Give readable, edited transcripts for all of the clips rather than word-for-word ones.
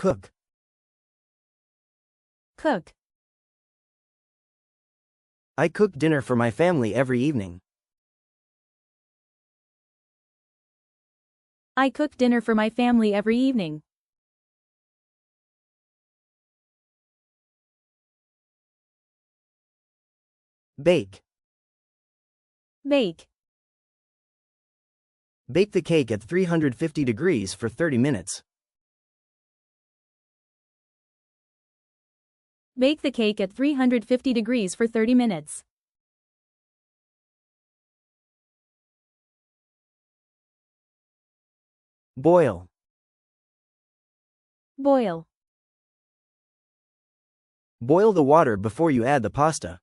Cook. Cook. I cook dinner for my family every evening. I cook dinner for my family every evening. Bake. Bake. Bake the cake at 350 degrees for 30 minutes. Bake the cake at 350 degrees for 30 minutes. Boil. Boil. Boil the water before you add the pasta.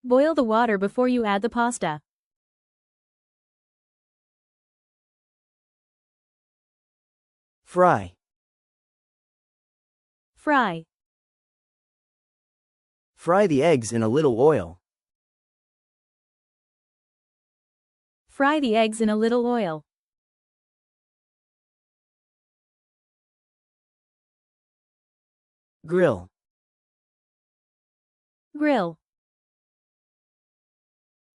Boil the water before you add the pasta. Fry. Fry. Fry the eggs in a little oil. Fry the eggs in a little oil. Grill. Grill.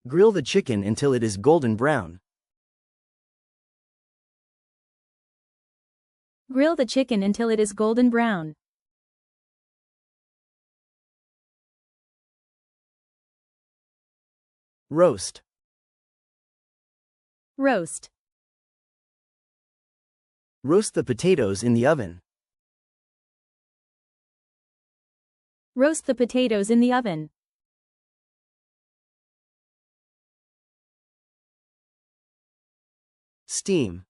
Grill the chicken until it is golden brown. Grill the chicken until it is golden brown. Roast. Roast. Roast the potatoes in the oven. Roast the potatoes in the oven. Steam.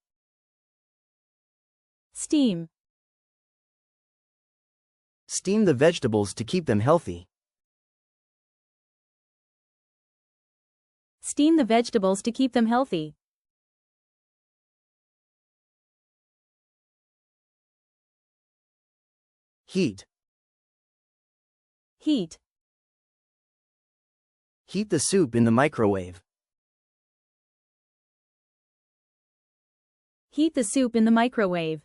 Steam. Steam the vegetables to keep them healthy. Steam the vegetables to keep them healthy. Heat. Heat. Heat the soup in the microwave. Heat the soup in the microwave.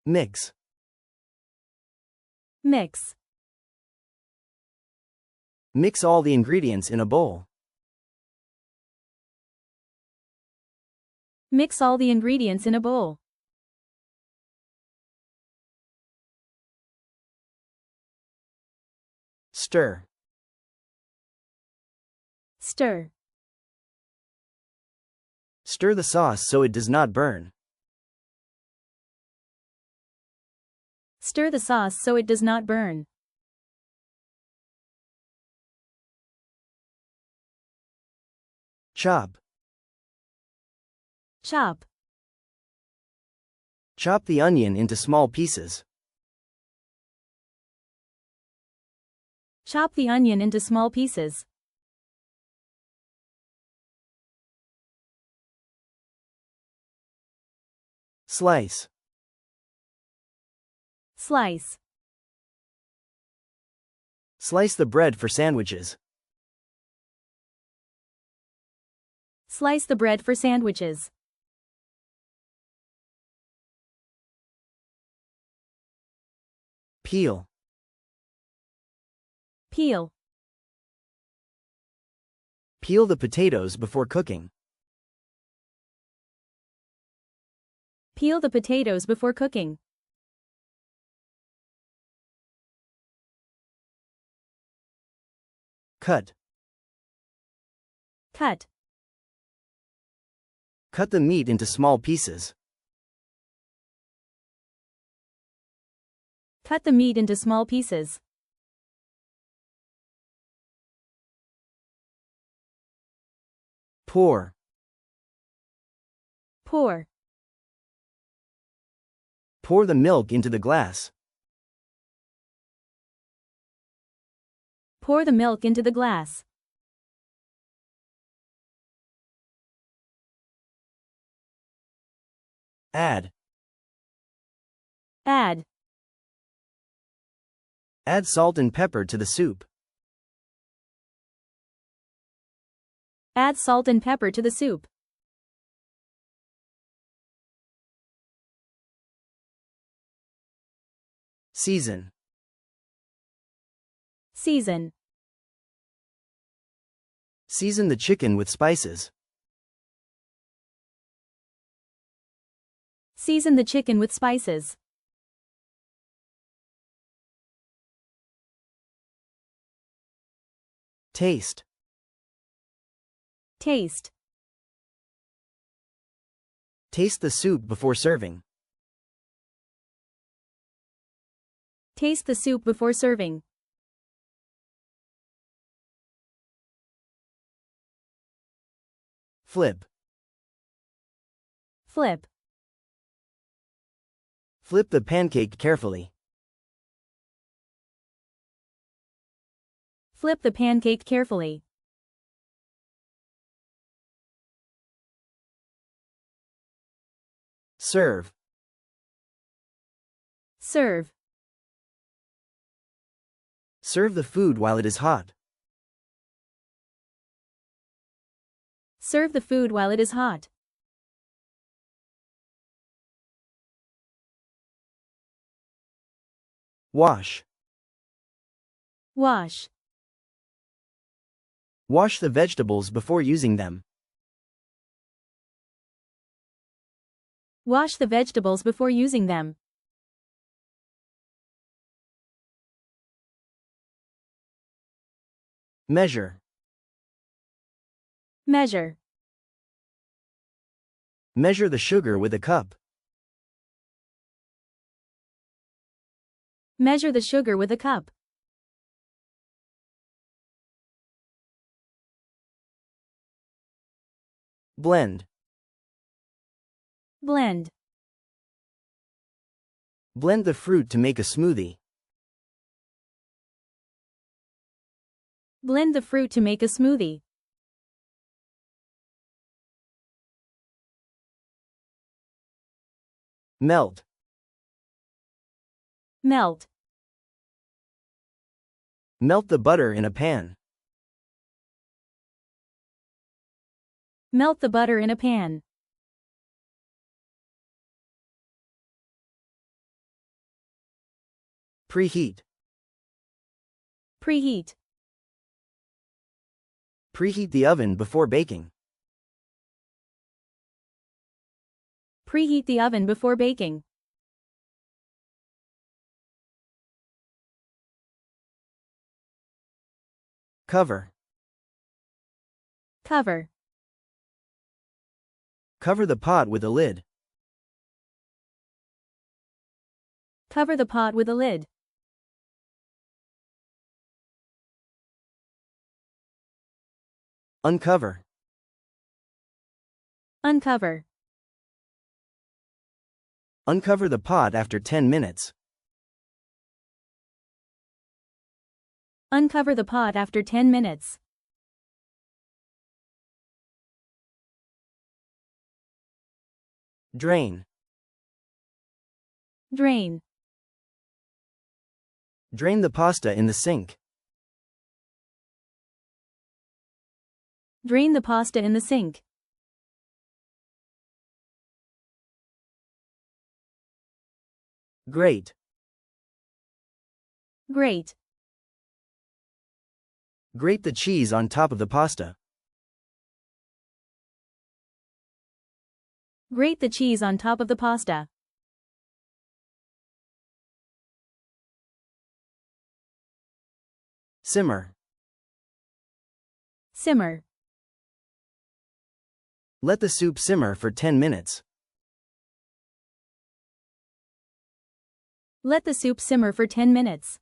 Mix. Mix. Mix all the ingredients in a bowl. Mix all the ingredients in a bowl. Stir. Stir. Stir the sauce so it does not burn. Stir the sauce so it does not burn. Chop. Chop. Chop the onion into small pieces. Chop the onion into small pieces. Slice. Slice. Slice the bread for sandwiches. Slice the bread for sandwiches. Peel. Peel. Peel the potatoes before cooking. Peel the potatoes before cooking. Cut. Cut. Cut the meat into small pieces. Cut the meat into small pieces. Pour. Pour. Pour the milk into the glass. Pour the milk into the glass. Add. Add. Add salt and pepper to the soup. Add salt and pepper to the soup. Season. Season. Season the chicken with spices. Season the chicken with spices. Taste. Taste. Taste the soup before serving. Taste the soup before serving. Flip. Flip. Flip the pancake carefully. Flip the pancake carefully. Serve. Serve. Serve the food while it is hot. Serve the food while it is hot. Wash. Wash. Wash the vegetables before using them. Wash the vegetables before using them. Measure. Measure. Measure the sugar with a cup. Measure the sugar with a cup. Blend. Blend. Blend the fruit to make a smoothie. Blend the fruit to make a smoothie. Melt. Melt. Melt the butter in a pan. Melt the butter in a pan. Preheat. Preheat. Preheat the oven before baking. Preheat the oven before baking. Cover. Cover. Cover the pot with a lid. Cover the pot with a lid. Uncover. Uncover. Uncover the pot after 10 minutes. Uncover the pot after 10 minutes. Drain. Drain. Drain the pasta in the sink. Drain the pasta in the sink. Grate. Grate. Grate the cheese on top of the pasta. Grate the cheese on top of the pasta. Simmer. Simmer. Let the soup simmer for 10 minutes. Let the soup simmer for 10 minutes.